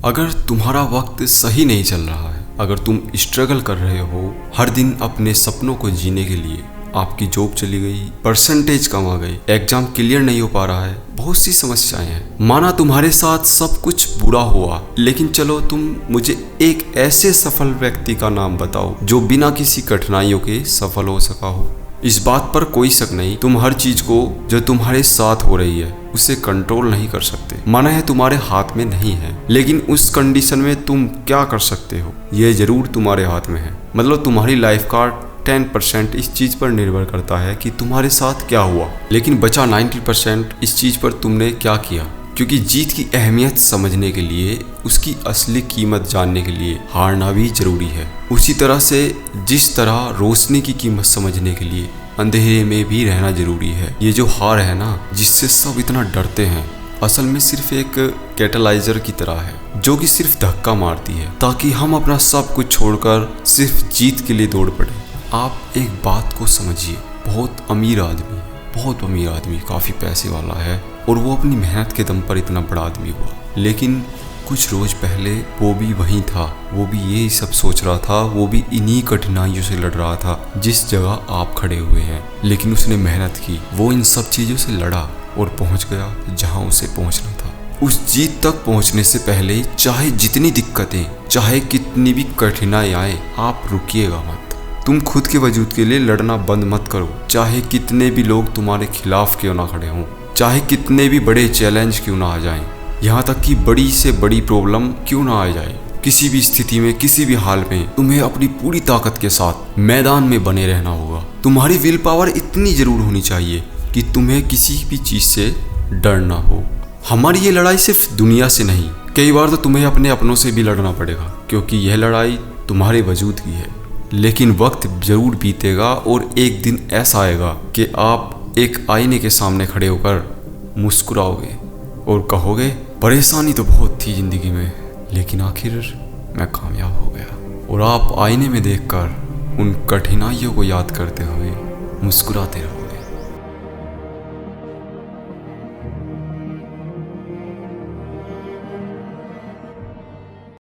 अगर तुम्हारा वक्त सही नहीं चल रहा है, अगर तुम स्ट्रगल कर रहे हो हर दिन अपने सपनों को जीने के लिए, आपकी जॉब चली गई, परसेंटेज कम आ गई, एग्जाम क्लियर नहीं हो पा रहा है, बहुत सी समस्याएं हैं। माना तुम्हारे साथ सब कुछ बुरा हुआ, लेकिन चलो तुम मुझे एक ऐसे सफल व्यक्ति का नाम बताओ जो बिना किसी कठिनाइयों के सफल हो सका हो। इस बात पर कोई शक नहीं, तुम हर चीज को जो तुम्हारे साथ हो रही है उसे कंट्रोल नहीं कर सकते। माना है तुम्हारे हाथ में नहीं है, लेकिन उस कंडीशन में तुम क्या कर सकते हो ये जरूर तुम्हारे हाथ में है। मतलब तुम्हारी लाइफ का 10% इस चीज पर निर्भर करता है कि तुम्हारे साथ क्या हुआ, लेकिन बचा 90% इस चीज पर तुमने क्या किया। क्योंकि जीत की अहमियत समझने के लिए, उसकी असली कीमत जानने के लिए हारना भी जरूरी है। उसी तरह से जिस तरह रोशनी की कीमत समझने के लिए अंधेरे में भी रहना जरूरी है। ये जो हार है ना, जिससे सब इतना डरते हैं, असल में सिर्फ एक कैटलाइजर की तरह है जो कि सिर्फ धक्का मारती है ताकि हम अपना सब कुछ छोड़कर सिर्फ जीत के लिए दौड़ पड़े। आप एक बात को समझिए, बहुत अमीर आदमी है, बहुत अमीर आदमी, काफ़ी पैसे वाला है और वो अपनी मेहनत के दम पर इतना बड़ा आदमी हुआ, लेकिन कुछ रोज पहले वो भी वहीं था, वो भी यही सब सोच रहा था, वो भी इन्हीं कठिनाइयों से लड़ रहा था जिस जगह आप खड़े हुए हैं। लेकिन उसने मेहनत की, वो इन सब चीज़ों से लड़ा और पहुंच गया जहां उसे पहुंचना था। उस जीत तक पहुंचने से पहले चाहे जितनी दिक्कतें, चाहे कितनी भी कठिनाई आए, आप रुकिएगा मत। तुम खुद के वजूद के लिए लड़ना बंद मत करो, चाहे कितने भी लोग तुम्हारे खिलाफ क्यों ना खड़े हों, चाहे कितने भी बड़े चैलेंज क्यों ना आ जाएं, यहाँ तक कि बड़ी से बड़ी प्रॉब्लम क्यों ना आ जाए। किसी भी स्थिति में, किसी भी हाल में तुम्हें अपनी पूरी ताकत के साथ मैदान में बने रहना होगा। तुम्हारी विल पावर इतनी जरूर होनी चाहिए कि तुम्हें किसी भी चीज़ से डर ना हो। हमारी ये लड़ाई सिर्फ दुनिया से नहीं, कई बार तो तुम्हें अपने अपनों से भी लड़ना पड़ेगा, क्योंकि यह लड़ाई तुम्हारे वजूद की है। लेकिन वक्त जरूर बीतेगा और एक दिन ऐसा आएगा कि आप एक आईने के सामने खड़े होकर मुस्कुराओगे और कहोगे, परेशानी तो बहुत थी ज़िंदगी में, लेकिन आखिर मैं कामयाब हो गया। और आप आईने में देखकर उन कठिनाइयों को याद करते हुए मुस्कुराते रहो।